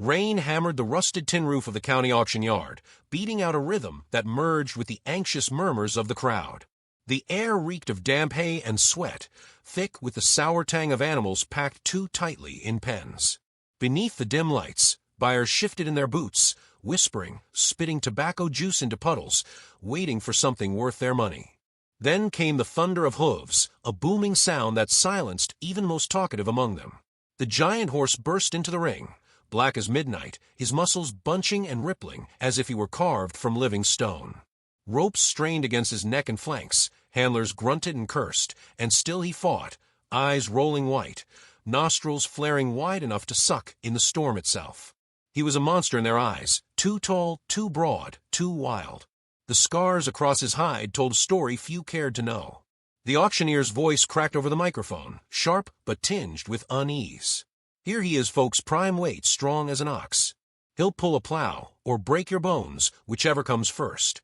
Rain hammered the rusted tin roof of the county auction yard, beating out a rhythm that merged with the anxious murmurs of the crowd. The air reeked of damp hay and sweat, thick with the sour tang of animals packed too tightly in pens. Beneath the dim lights, buyers shifted in their boots, whispering, spitting tobacco juice into puddles, waiting for something worth their money. Then came the thunder of hooves, a booming sound that silenced even most talkative among them. The giant horse burst into the ring, black as midnight, his muscles bunching and rippling as if he were carved from living stone. Ropes strained against his neck and flanks, handlers grunted and cursed, and still he fought, eyes rolling white, nostrils flaring wide enough to suck in the storm itself. He was a monster in their eyes, too tall, too broad, too wild. The scars across his hide told a story few cared to know. The auctioneer's voice cracked over the microphone, sharp but tinged with unease. Here he is, folks, prime weight, strong as an ox. He'll pull a plow, or break your bones, whichever comes first.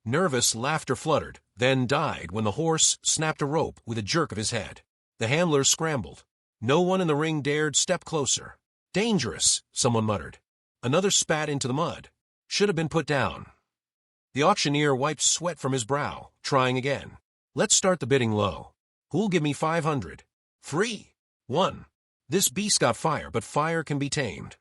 Nervous laughter fluttered, then died when the horse snapped a rope with a jerk of his head. The handlers scrambled. No one in the ring dared step closer. Dangerous, someone muttered. Another spat into the mud. Should have been put down. The auctioneer wiped sweat from his brow, trying again. Let's start the bidding low. Who'll give me 500? 3. 1. This beast got fire, but fire can be tamed.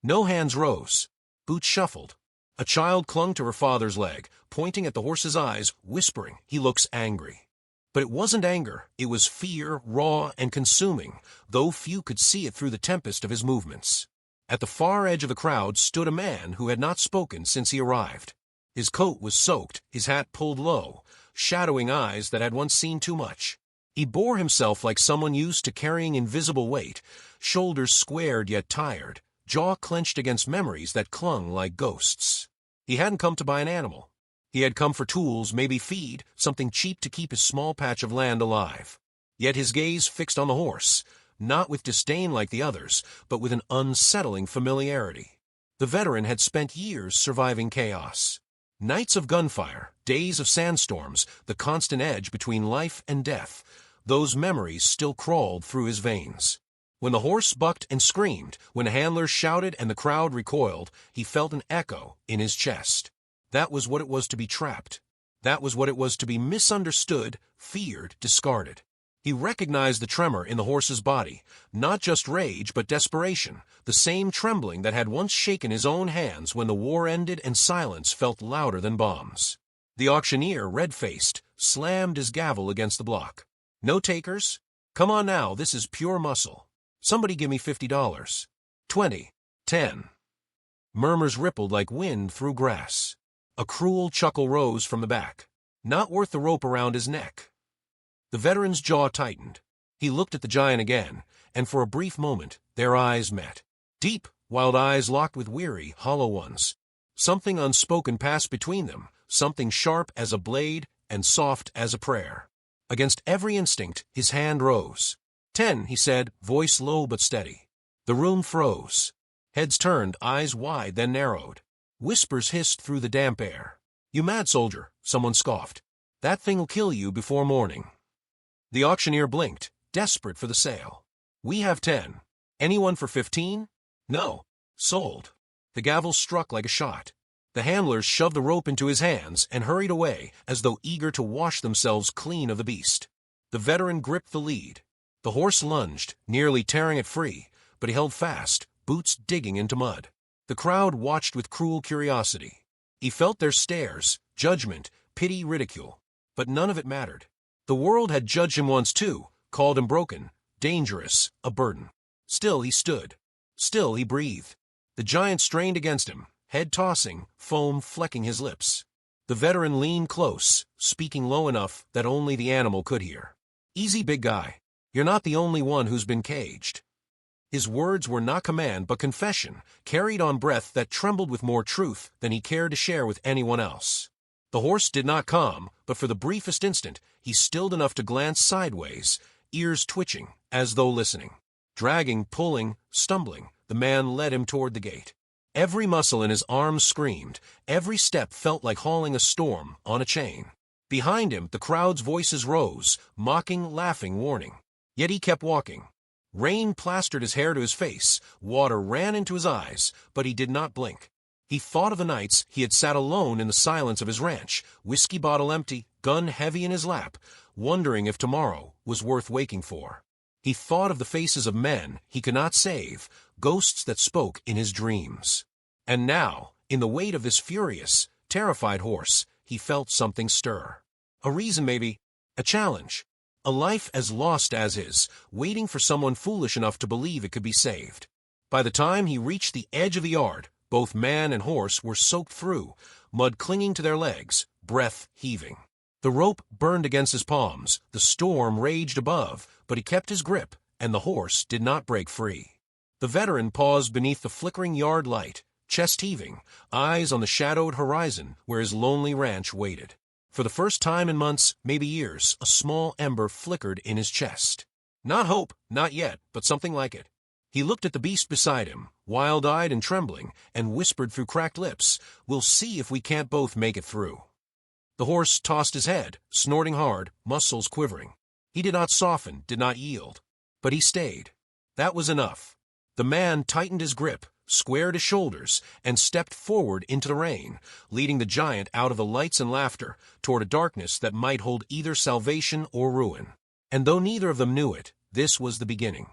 No hands rose. Boots shuffled. A child clung to her father's leg, pointing at the horse's eyes, whispering, "He looks angry." But it wasn't anger, it was fear, raw and consuming, though few could see it through the tempest of his movements. At the far edge of the crowd stood a man who had not spoken since he arrived. His coat was soaked, his hat pulled low, shadowing eyes that had once seen too much. He bore himself like someone used to carrying invisible weight, shoulders squared yet tired, jaw clenched against memories that clung like ghosts. He hadn't come to buy an animal. He had come for tools, maybe feed, something cheap to keep his small patch of land alive. Yet his gaze fixed on the horse, not with disdain like the others, but with an unsettling familiarity. The veteran had spent years surviving chaos. Nights of gunfire, days of sandstorms, the constant edge between life and death, those memories still crawled through his veins. When the horse bucked and screamed, when handlers shouted and the crowd recoiled, he felt an echo in his chest. That was what it was to be trapped. That was what it was to be misunderstood, feared, discarded. He recognized the tremor in the horse's body, not just rage but desperation, the same trembling that had once shaken his own hands when the war ended and silence felt louder than bombs. The auctioneer, red-faced, slammed his gavel against the block. No takers? Come on now, this is pure muscle. Somebody give me $50. 20. 10. Murmurs rippled like wind through grass. A cruel chuckle rose from the back. Not worth the rope around his neck. The veteran's jaw tightened. He looked at the giant again, and for a brief moment, their eyes met. Deep, wild eyes locked with weary, hollow ones. Something unspoken passed between them, something sharp as a blade and soft as a prayer. Against every instinct, his hand rose. 10, he said, voice low but steady. The room froze. Heads turned, eyes wide, then narrowed. Whispers hissed through the damp air. You mad, soldier, someone scoffed. That thing'll kill you before morning. The auctioneer blinked, desperate for the sale. We have 10. Anyone for 15? No. Sold. The gavel struck like a shot. The handlers shoved the rope into his hands and hurried away as though eager to wash themselves clean of the beast. The veteran gripped the lead. The horse lunged, nearly tearing it free, but he held fast, boots digging into mud. The crowd watched with cruel curiosity. He felt their stares, judgment, pity, ridicule. But none of it mattered. The world had judged him once too, called him broken, dangerous, a burden. Still he stood. Still he breathed. The giant strained against him, head tossing, foam flecking his lips. The veteran leaned close, speaking low enough that only the animal could hear. Easy, big guy. You're not the only one who's been caged. His words were not command but confession, carried on breath that trembled with more truth than he cared to share with anyone else. The horse did not calm, but for the briefest instant, he stilled enough to glance sideways, ears twitching, as though listening. Dragging, pulling, stumbling, the man led him toward the gate. Every muscle in his arms screamed, every step felt like hauling a storm on a chain. Behind him, the crowd's voices rose, mocking, laughing, warning. Yet he kept walking. Rain plastered his hair to his face, water ran into his eyes, but he did not blink. He thought of the nights he had sat alone in the silence of his ranch, whiskey bottle empty, gun heavy in his lap, wondering if tomorrow was worth waking for. He thought of the faces of men he could not save, ghosts that spoke in his dreams. And now, in the weight of this furious, terrified horse, he felt something stir. A reason maybe, a challenge. A life as lost as his, waiting for someone foolish enough to believe it could be saved. By the time he reached the edge of the yard, both man and horse were soaked through, mud clinging to their legs, breath heaving. The rope burned against his palms, the storm raged above, but he kept his grip, and the horse did not break free. The veteran paused beneath the flickering yard light, chest heaving, eyes on the shadowed horizon where his lonely ranch waited. For the first time in months, maybe years, a small ember flickered in his chest. Not hope, not yet, but something like it. He looked at the beast beside him, wild-eyed and trembling, and whispered through cracked lips, "We'll see if we can't both make it through." The horse tossed his head, snorting hard, muscles quivering. He did not soften, did not yield. But he stayed. That was enough. The man tightened his grip, squared his shoulders, and stepped forward into the rain, leading the giant out of the lights and laughter toward a darkness that might hold either salvation or ruin. And though neither of them knew it, this was the beginning.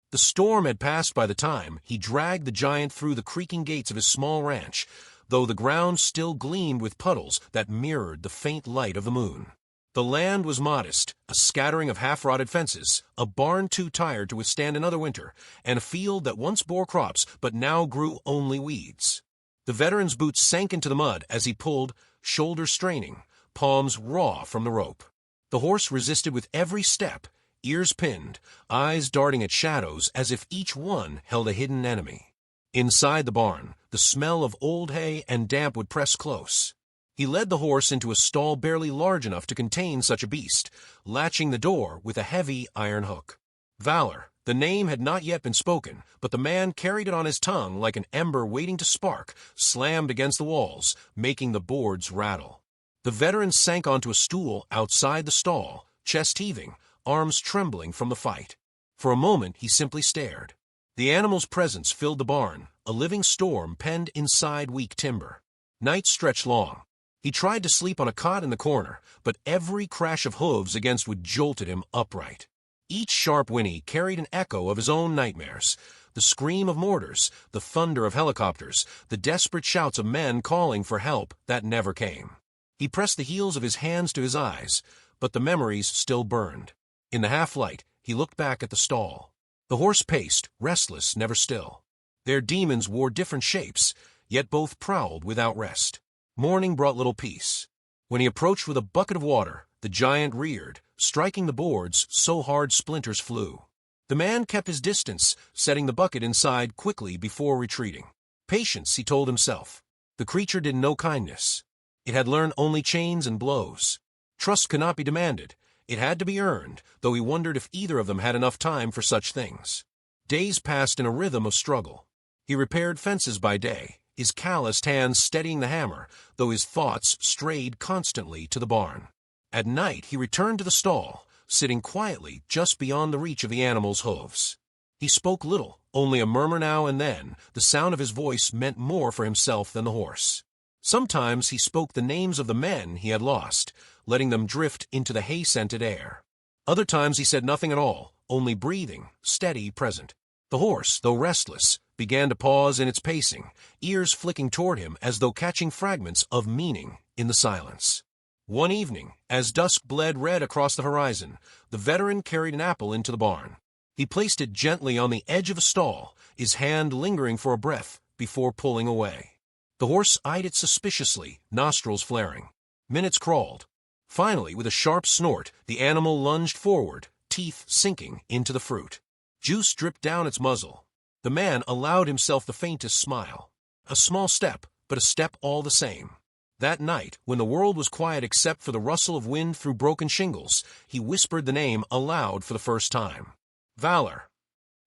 The storm had passed by the time he dragged the giant through the creaking gates of his small ranch, though the ground still gleamed with puddles that mirrored the faint light of the moon. The land was modest, a scattering of half-rotted fences, a barn too tired to withstand another winter, and a field that once bore crops but now grew only weeds. The veteran's boots sank into the mud as he pulled, shoulders straining, palms raw from the rope. The horse resisted with every step, ears pinned, eyes darting at shadows as if each one held a hidden enemy. Inside the barn, the smell of old hay and damp would press close. He led the horse into a stall barely large enough to contain such a beast, latching the door with a heavy iron hook. Valor, the name had not yet been spoken, but the man carried it on his tongue like an ember waiting to spark, slammed against the walls, making the boards rattle. The veteran sank onto a stool outside the stall, chest heaving, arms trembling from the fight. For a moment he simply stared. The animal's presence filled the barn, a living storm penned inside weak timber. Nights stretched long. He tried to sleep on a cot in the corner, but every crash of hooves against wood jolted him upright. Each sharp whinny carried an echo of his own nightmares, the scream of mortars, the thunder of helicopters, the desperate shouts of men calling for help that never came. He pressed the heels of his hands to his eyes, but the memories still burned. In the half-light, he looked back at the stall. The horse paced, restless, never still. Their demons wore different shapes, yet both prowled without rest. Morning brought little peace. When he approached with a bucket of water, the giant reared, striking the boards so hard splinters flew. The man kept his distance, setting the bucket inside quickly before retreating. Patience, he told himself. The creature didn't know kindness. It had learned only chains and blows. Trust could not be demanded. It had to be earned, though he wondered if either of them had enough time for such things. Days passed in a rhythm of struggle. He repaired fences by day, his calloused hands steadying the hammer, though his thoughts strayed constantly to the barn. At night he returned to the stall, sitting quietly just beyond the reach of the animal's hooves. He spoke little, only a murmur now and then. The sound of his voice meant more for himself than the horse. Sometimes he spoke the names of the men he had lost, letting them drift into the hay-scented air. Other times he said nothing at all, only breathing, steady, present. The horse, though restless, began to pause in its pacing, ears flicking toward him as though catching fragments of meaning in the silence. One evening, as dusk bled red across the horizon, the veteran carried an apple into the barn. He placed it gently on the edge of a stall, his hand lingering for a breath before pulling away. The horse eyed it suspiciously, nostrils flaring. Minutes crawled. Finally, with a sharp snort, the animal lunged forward, teeth sinking into the fruit. Juice dripped down its muzzle. The man allowed himself the faintest smile. A small step, but a step all the same. That night, when the world was quiet except for the rustle of wind through broken shingles, he whispered the name aloud for the first time. Valor.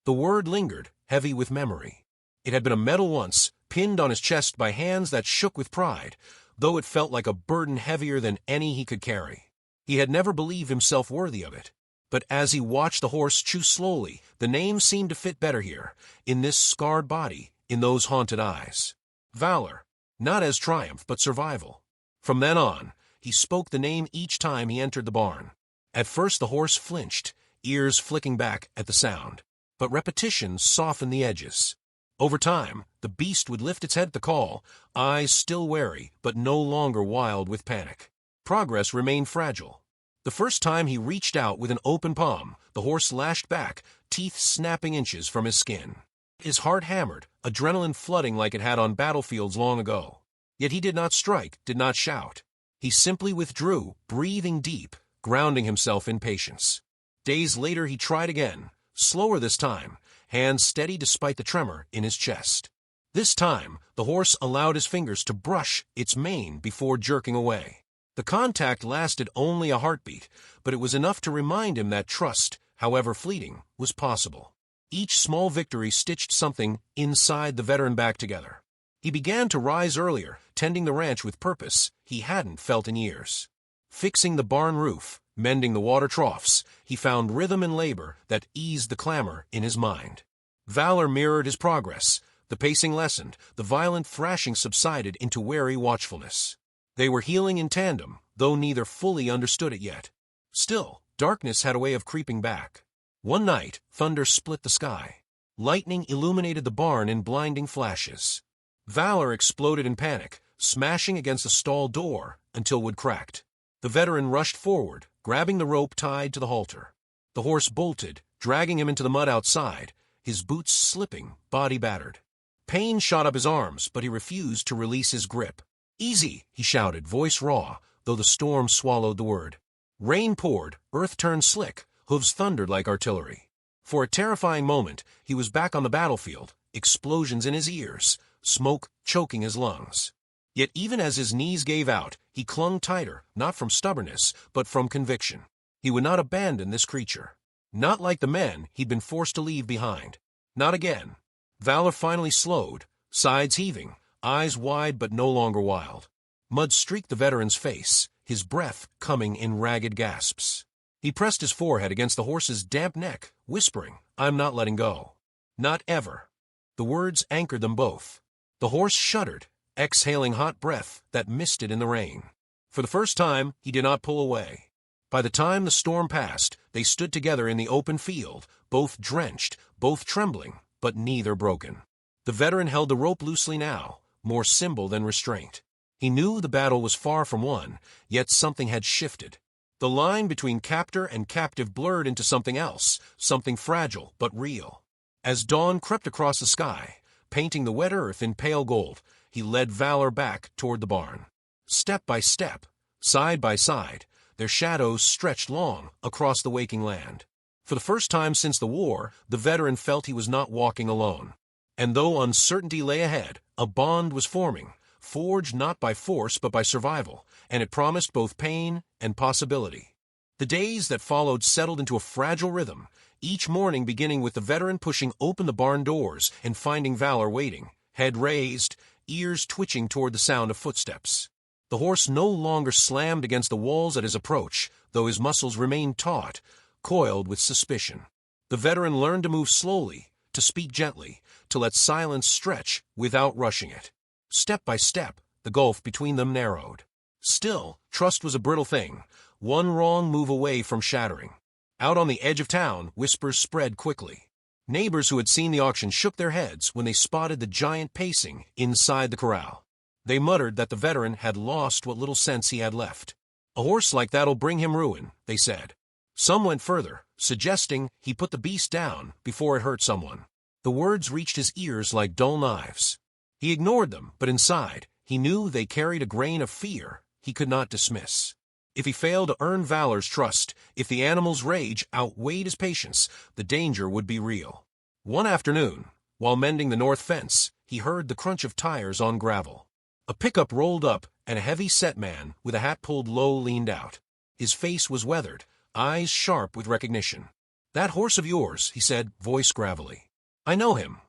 The word lingered, heavy with memory. It had been a medal once, pinned on his chest by hands that shook with pride, though it felt like a burden heavier than any he could carry. He had never believed himself worthy of it. But as he watched the horse chew slowly, the name seemed to fit better here, in this scarred body, in those haunted eyes. Valor, not as triumph, but survival. From then on, he spoke the name each time he entered the barn. At first the horse flinched, ears flicking back at the sound. But repetition softened the edges. Over time, the beast would lift its head at the call, eyes still wary, but no longer wild with panic. Progress remained fragile. The first time he reached out with an open palm, the horse lashed back, teeth snapping inches from his skin. His heart hammered, adrenaline flooding like it had on battlefields long ago. Yet he did not strike, did not shout. He simply withdrew, breathing deep, grounding himself in patience. Days later he tried again, slower this time, hands steady despite the tremor in his chest. This time, the horse allowed his fingers to brush its mane before jerking away. The contact lasted only a heartbeat, but it was enough to remind him that trust, however fleeting, was possible. Each small victory stitched something inside the veteran back together. He began to rise earlier, tending the ranch with purpose he hadn't felt in years. Fixing the barn roof, mending the water troughs, he found rhythm and labor that eased the clamor in his mind. Valor mirrored his progress. The pacing lessened, the violent thrashing subsided into wary watchfulness. They were healing in tandem, though neither fully understood it yet. Still, darkness had a way of creeping back. One night, thunder split the sky. Lightning illuminated the barn in blinding flashes. Valor exploded in panic, smashing against the stall door until wood cracked. The veteran rushed forward, grabbing the rope tied to the halter. The horse bolted, dragging him into the mud outside, his boots slipping, body battered. Pain shot up his arms, but he refused to release his grip. "Easy," he shouted, voice raw, though the storm swallowed the word. Rain poured, earth turned slick, hooves thundered like artillery. For a terrifying moment, he was back on the battlefield, explosions in his ears, smoke choking his lungs. Yet even as his knees gave out, he clung tighter, not from stubbornness, but from conviction. He would not abandon this creature. Not like the men he'd been forced to leave behind. Not again. Valor finally slowed, sides heaving, eyes wide but no longer wild. Mud streaked the veteran's face, his breath coming in ragged gasps. He pressed his forehead against the horse's damp neck, whispering, "I'm not letting go. Not ever." The words anchored them both. The horse shuddered, exhaling hot breath that misted in the rain. For the first time, he did not pull away. By the time the storm passed, they stood together in the open field, both drenched, both trembling, but neither broken. The veteran held the rope loosely now, more symbol than restraint. He knew the battle was far from won, yet something had shifted. The line between captor and captive blurred into something else, something fragile but real. As dawn crept across the sky, painting the wet earth in pale gold, he led Valor back toward the barn. Step by step, side by side, their shadows stretched long across the waking land. For the first time since the war, the veteran felt he was not walking alone. And though uncertainty lay ahead, a bond was forming, forged not by force but by survival, and it promised both pain and possibility. The days that followed settled into a fragile rhythm, each morning beginning with the veteran pushing open the barn doors and finding Valor waiting, head raised, ears twitching toward the sound of footsteps. The horse no longer slammed against the walls at his approach, though his muscles remained taut, coiled with suspicion. The veteran learned to move slowly, to speak gently, to let silence stretch without rushing it. Step by step, the gulf between them narrowed. Still, trust was a brittle thing, one wrong move away from shattering. Out on the edge of town, whispers spread quickly. Neighbors who had seen the auction shook their heads when they spotted the giant pacing inside the corral. They muttered that the veteran had lost what little sense he had left. "A horse like that'll bring him ruin," they said. Some went further, suggesting he put the beast down before it hurt someone. The words reached his ears like dull knives. He ignored them, but inside, he knew they carried a grain of fear he could not dismiss. If he failed to earn Valor's trust, if the animal's rage outweighed his patience, the danger would be real. One afternoon, while mending the north fence, he heard the crunch of tires on gravel. A pickup rolled up, and a heavy-set man with a hat pulled low leaned out. His face was weathered, eyes sharp with recognition. "That horse of yours," he said, voice gravelly. "I know him."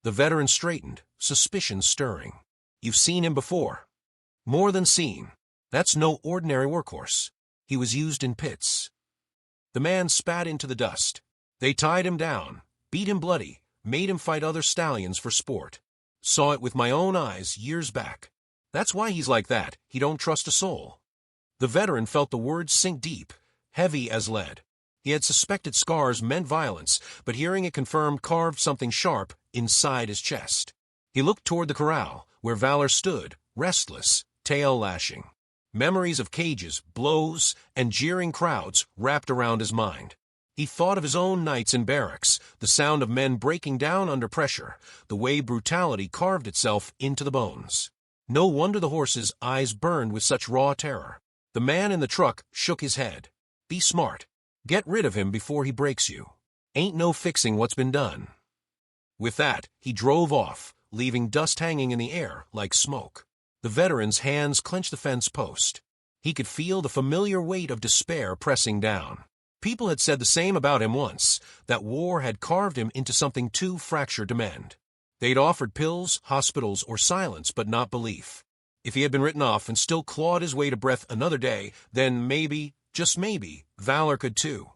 The veteran straightened, suspicion stirring. "You've seen him before." "More than seen. That's no ordinary workhorse. He was used in pits." The man spat into the dust. They tied him down, beat him bloody, made him fight other stallions for sport. Saw it with my own eyes years back. That's why he's like that. He don't trust a soul. The veteran felt the words sink deep, heavy as lead. He had suspected scars meant violence, but hearing it confirmed carved something sharp inside his chest. He looked toward the corral, where Valor stood, restless, tail lashing. Memories of cages, blows, and jeering crowds wrapped around his mind. He thought of his own nights in barracks, the sound of men breaking down under pressure, the way brutality carved itself into the bones. No wonder the horse's eyes burned with such raw terror. The man in the truck shook his head. Be smart. Get rid of him before he breaks you. Ain't no fixing what's been done. With that, he drove off, leaving dust hanging in the air like smoke. The veteran's hands clenched the fence post. He could feel the familiar weight of despair pressing down. People had said the same about him once, that war had carved him into something too fractured to mend. They'd offered pills, hospitals, or silence, but not belief. If he had been written off and still clawed his way to breath another day, then maybe, just maybe, Valor could too.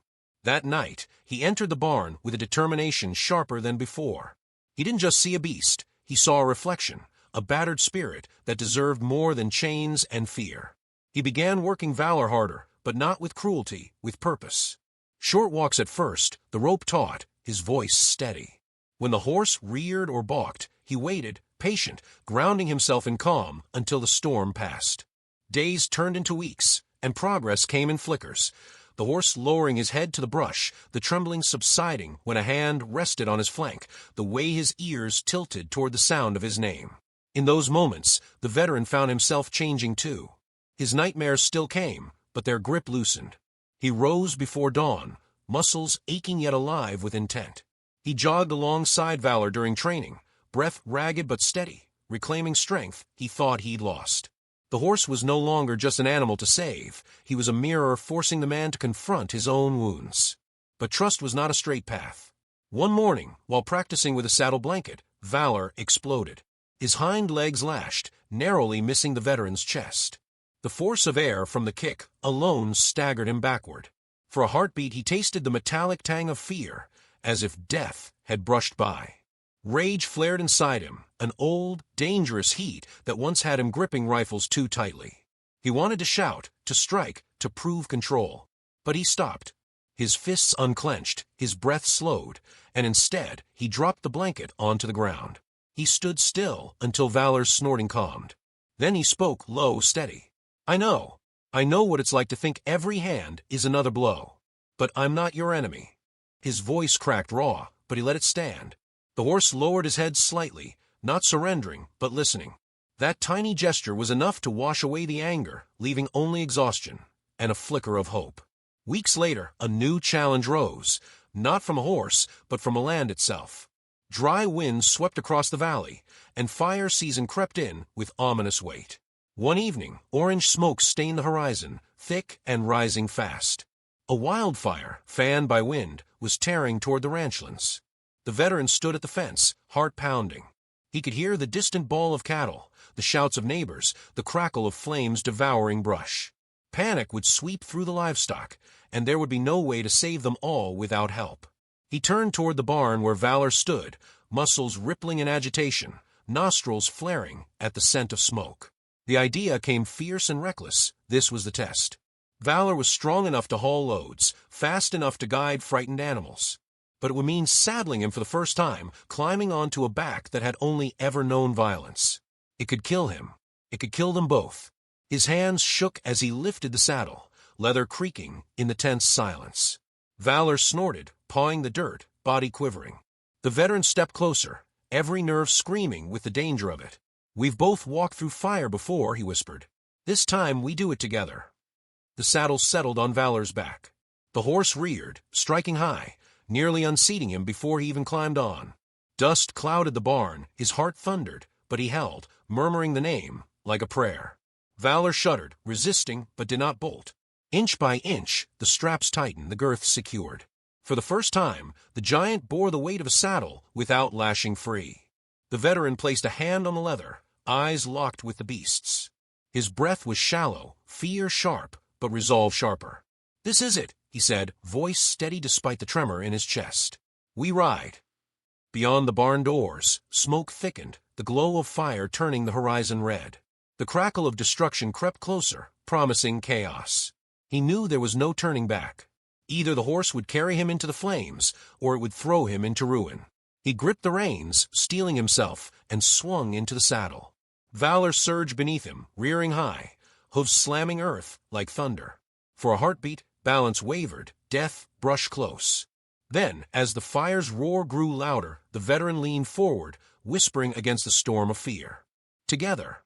That night, he entered the barn with a determination sharper than before. He didn't just see a beast, he saw a reflection, a battered spirit that deserved more than chains and fear. He began working Valor harder, but not with cruelty, with purpose. Short walks at first, the rope taut, his voice steady. When the horse reared or balked, he waited, patient, grounding himself in calm until the storm passed. Days turned into weeks, and progress came in flickers. The horse lowering his head to the brush, the trembling subsiding when a hand rested on his flank, the way his ears tilted toward the sound of his name. In those moments, the veteran found himself changing too. His nightmares still came, but their grip loosened. He rose before dawn, muscles aching yet alive with intent. He jogged alongside Valor during training, breath ragged but steady, reclaiming strength he thought he'd lost. The horse was no longer just an animal to save. He was a mirror forcing the man to confront his own wounds. But trust was not a straight path. One morning, while practicing with a saddle blanket, Valor exploded. His hind legs lashed, narrowly missing the veteran's chest. The force of air from the kick alone staggered him backward. For a heartbeat he tasted the metallic tang of fear, as if death had brushed by. Rage flared inside him, an old, dangerous heat that once had him gripping rifles too tightly. He wanted to shout, to strike, to prove control. But he stopped. His fists unclenched, his breath slowed, and instead he dropped the blanket onto the ground. He stood still until Valor's snorting calmed. Then he spoke low, steady. I know what it's like to think every hand is another blow. But I'm not your enemy. His voice cracked raw, but he let it stand. The horse lowered his head slightly, not surrendering, but listening. That tiny gesture was enough to wash away the anger, leaving only exhaustion and a flicker of hope. Weeks later, a new challenge rose, not from a horse, but from the land itself. Dry winds swept across the valley, and fire season crept in with ominous weight. One evening, orange smoke stained the horizon, thick and rising fast. A wildfire, fanned by wind, was tearing toward the ranchlands. The veteran stood at the fence, heart pounding. He could hear the distant bawl of cattle, the shouts of neighbors, the crackle of flames devouring brush. Panic would sweep through the livestock, and there would be no way to save them all without help. He turned toward the barn where Valor stood, muscles rippling in agitation, nostrils flaring at the scent of smoke. The idea came fierce and reckless. This was the test. Valor was strong enough to haul loads, fast enough to guide frightened animals. But it would mean saddling him for the first time, climbing onto a back that had only ever known violence. It could kill him. It could kill them both. His hands shook as he lifted the saddle, leather creaking in the tense silence. Valor snorted, pawing the dirt, body quivering. The veteran stepped closer, every nerve screaming with the danger of it. We've both walked through fire before, he whispered. This time we do it together. The saddle settled on Valor's back. The horse reared, striking high, nearly unseating him before he even climbed on. Dust clouded the barn, his heart thundered, but he held, murmuring the name, like a prayer. Valor shuddered, resisting, but did not bolt. Inch by inch, the straps tightened, the girth secured. For the first time, the giant bore the weight of a saddle without lashing free. The veteran placed a hand on the leather, eyes locked with the beast's. His breath was shallow, fear sharp, but resolve sharper. This is it, he said, voice steady despite the tremor in his chest. "We ride." Beyond the barn doors, smoke thickened, the glow of fire turning the horizon red. The crackle of destruction crept closer, promising chaos. He knew there was no turning back. Either the horse would carry him into the flames, or it would throw him into ruin. He gripped the reins, steeling himself, and swung into the saddle. Valor surged beneath him, rearing high, hooves slamming earth like thunder. For a heartbeat, balance wavered, death brushed close. Then, as the fire's roar grew louder, the veteran leaned forward, whispering against the storm of fear. Together.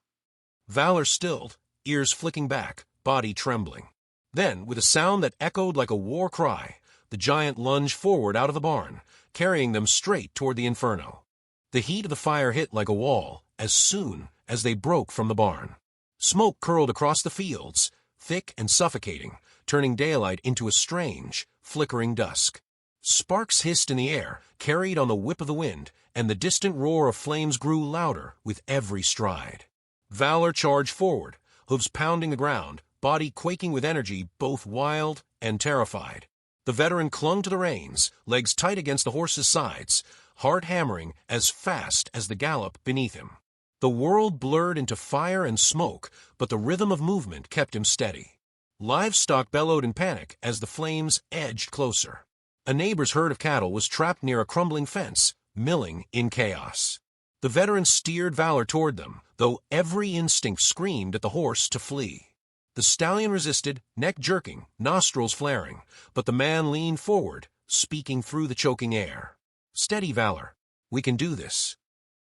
Valor stilled, ears flicking back, body trembling. Then, with a sound that echoed like a war cry, the giant lunged forward out of the barn, carrying them straight toward the inferno. The heat of the fire hit like a wall as soon as they broke from the barn. Smoke curled across the fields, thick and suffocating, turning daylight into a strange, flickering dusk. Sparks hissed in the air, carried on the whip of the wind, and the distant roar of flames grew louder with every stride. Valor charged forward, hooves pounding the ground, body quaking with energy, both wild and terrified. The veteran clung to the reins, legs tight against the horse's sides, heart hammering as fast as the gallop beneath him. The world blurred into fire and smoke, but the rhythm of movement kept him steady. Livestock bellowed in panic as the flames edged closer. A neighbor's herd of cattle was trapped near a crumbling fence, milling in chaos. The veteran steered Valor toward them, though every instinct screamed at the horse to flee. The stallion resisted, neck jerking, nostrils flaring, but the man leaned forward, speaking through the choking air. "Steady, Valor. We can do this."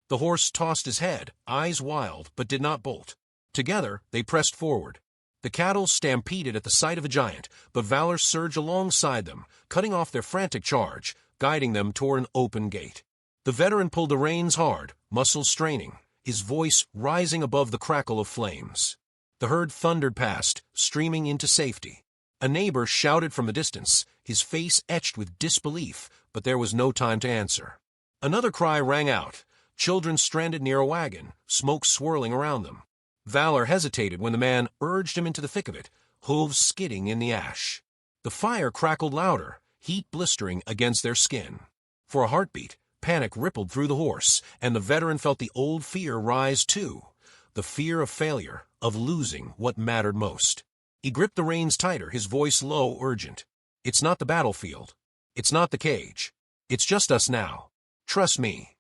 The horse tossed his head, eyes wild, but did not bolt. Together, they pressed forward. The cattle stampeded at the sight of the giant, but Valor surged alongside them, cutting off their frantic charge, guiding them toward an open gate. The veteran pulled the reins hard, muscles straining, his voice rising above the crackle of flames. The herd thundered past, streaming into safety. A neighbor shouted from the distance, his face etched with disbelief, but there was no time to answer. Another cry rang out, children stranded near a wagon, smoke swirling around them. Valor hesitated when the man urged him into the thick of it, hooves skidding in the ash. The fire crackled louder, heat blistering against their skin. For a heartbeat, panic rippled through the horse, and the veteran felt the old fear rise too, the fear of failure, of losing what mattered most. He gripped the reins tighter, his voice low, urgent. "It's not the battlefield. It's not the cage. It's just us now. Trust me."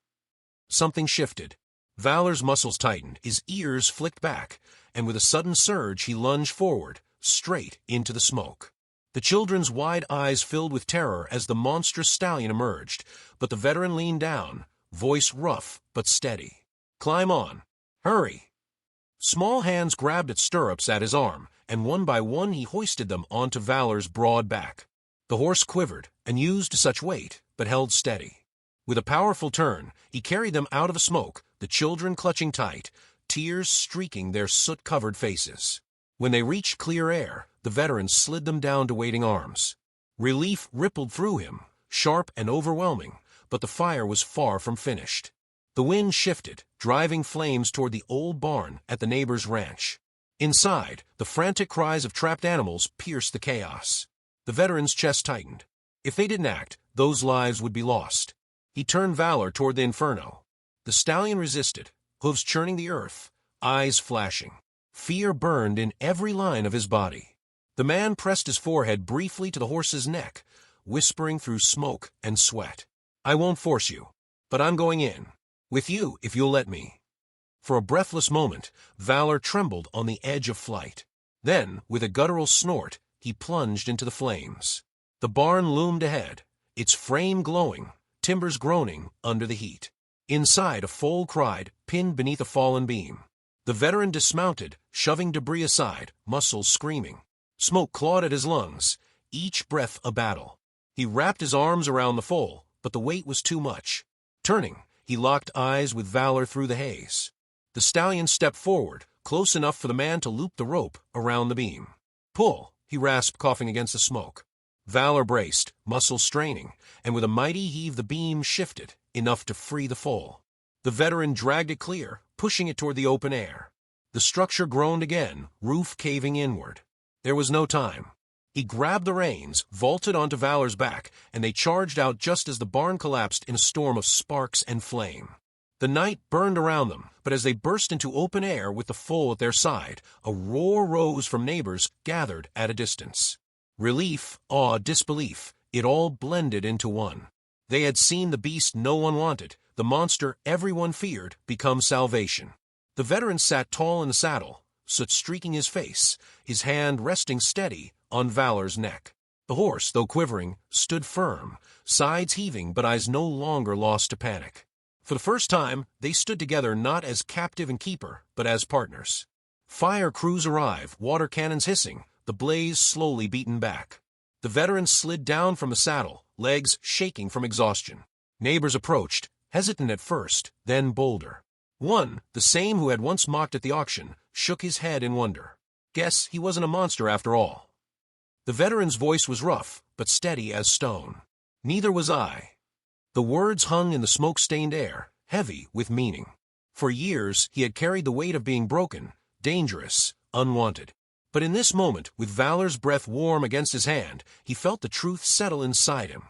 Something shifted. Valor's muscles tightened, his ears flicked back, and with a sudden surge he lunged forward, straight into the smoke. The children's wide eyes filled with terror as the monstrous stallion emerged, but the veteran leaned down, voice rough but steady. "Climb on. Hurry." Small hands grabbed at stirrups at his arm, and one by one he hoisted them onto Valor's broad back. The horse quivered, unused to such weight, but held steady. With a powerful turn, he carried them out of the smoke, the children clutching tight, tears streaking their soot-covered faces. When they reached clear air, the veteran slid them down to waiting arms. Relief rippled through him, sharp and overwhelming, but the fire was far from finished. The wind shifted, driving flames toward the old barn at the neighbor's ranch. Inside, the frantic cries of trapped animals pierced the chaos. The veteran's chest tightened. If they didn't act, those lives would be lost. He turned Valor toward the inferno. The stallion resisted, hooves churning the earth, eyes flashing. Fear burned in every line of his body. The man pressed his forehead briefly to the horse's neck, whispering through smoke and sweat. "I won't force you, but I'm going in. With you, if you'll let me." For a breathless moment, Valor trembled on the edge of flight. Then, with a guttural snort, he plunged into the flames. The barn loomed ahead, its frame glowing, timbers groaning under the heat. Inside, a foal cried, pinned beneath a fallen beam. The veteran dismounted, shoving debris aside, muscles screaming. Smoke clawed at his lungs, each breath a battle. He wrapped his arms around the foal, but the weight was too much. Turning, he locked eyes with Valor through the haze. The stallion stepped forward, close enough for the man to loop the rope around the beam. "Pull," he rasped, coughing against the smoke. Valor braced, muscles straining, and with a mighty heave the beam shifted, enough to free the foal. The veteran dragged it clear, pushing it toward the open air. The structure groaned again, roof caving inward. There was no time. He grabbed the reins, vaulted onto Valor's back, and they charged out just as the barn collapsed in a storm of sparks and flame. The night burned around them, but as they burst into open air with the foal at their side, a roar rose from neighbors gathered at a distance. Relief, awe, disbelief, it all blended into one. They had seen the beast no one wanted, the monster everyone feared, become salvation. The veteran sat tall in the saddle, soot streaking his face, his hand resting steady on Valor's neck. The horse, though quivering, stood firm, sides heaving but eyes no longer lost to panic. For the first time, they stood together not as captive and keeper, but as partners. Fire crews arrive, water cannons hissing, the blaze slowly beaten back. The veteran slid down from the saddle, legs shaking from exhaustion. Neighbors approached, hesitant at first, then bolder. One, the same who had once mocked at the auction, shook his head in wonder. Guess he wasn't a monster after all. The veteran's voice was rough, but steady as stone. Neither was I. The words hung in the smoke-stained air, heavy with meaning. For years he had carried the weight of being broken, dangerous, unwanted. But in this moment, with Valor's breath warm against his hand, he felt the truth settle inside him.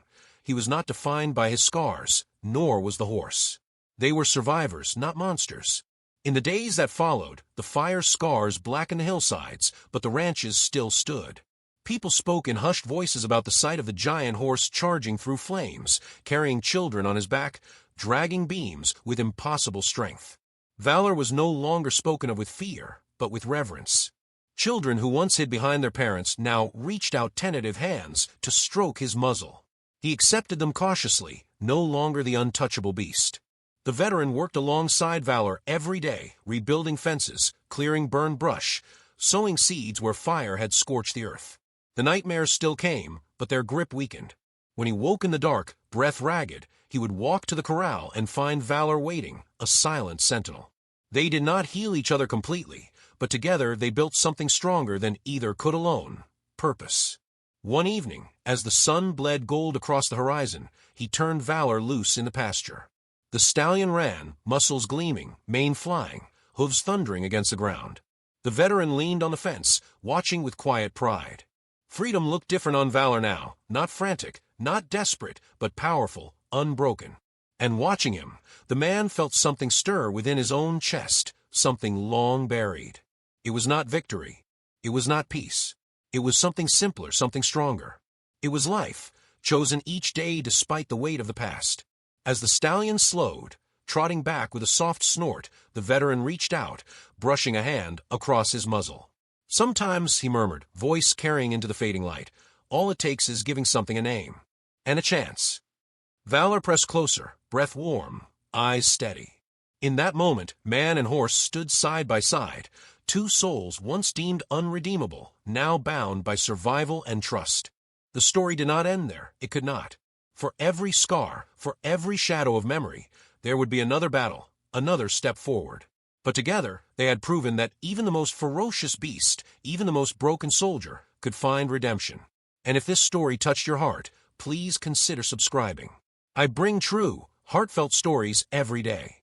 He was not defined by his scars, nor was the horse. They were survivors, not monsters. In the days that followed, the fire scars blackened the hillsides, but the ranches still stood. People spoke in hushed voices about the sight of the giant horse charging through flames, carrying children on his back, dragging beams with impossible strength. Valor was no longer spoken of with fear, but with reverence. Children who once hid behind their parents now reached out tentative hands to stroke his muzzle. He accepted them cautiously, no longer the untouchable beast. The veteran worked alongside Valor every day, rebuilding fences, clearing burned brush, sowing seeds where fire had scorched the earth. The nightmares still came, but their grip weakened. When he woke in the dark, breath ragged, he would walk to the corral and find Valor waiting, a silent sentinel. They did not heal each other completely, but together they built something stronger than either could alone: purpose. One evening, as the sun bled gold across the horizon, he turned Valor loose in the pasture. The stallion ran, muscles gleaming, mane flying, hooves thundering against the ground. The veteran leaned on the fence, watching with quiet pride. Freedom looked different on Valor now, not frantic, not desperate, but powerful, unbroken. And watching him, the man felt something stir within his own chest, something long buried. It was not victory. It was not peace. It was something simpler, something stronger. It was life, chosen each day despite the weight of the past. As the stallion slowed, trotting back with a soft snort, the veteran reached out, brushing a hand across his muzzle. "Sometimes," he murmured, voice carrying into the fading light, "all it takes is giving something a name. And a chance." Valor pressed closer, breath warm, eyes steady. In that moment, man and horse stood side by side, two souls once deemed unredeemable, now bound by survival and trust. The story did not end there. It could not. For every scar, for every shadow of memory, there would be another battle, another step forward. But together, they had proven that even the most ferocious beast, even the most broken soldier, could find redemption. And if this story touched your heart, please consider subscribing. I bring true, heartfelt stories every day.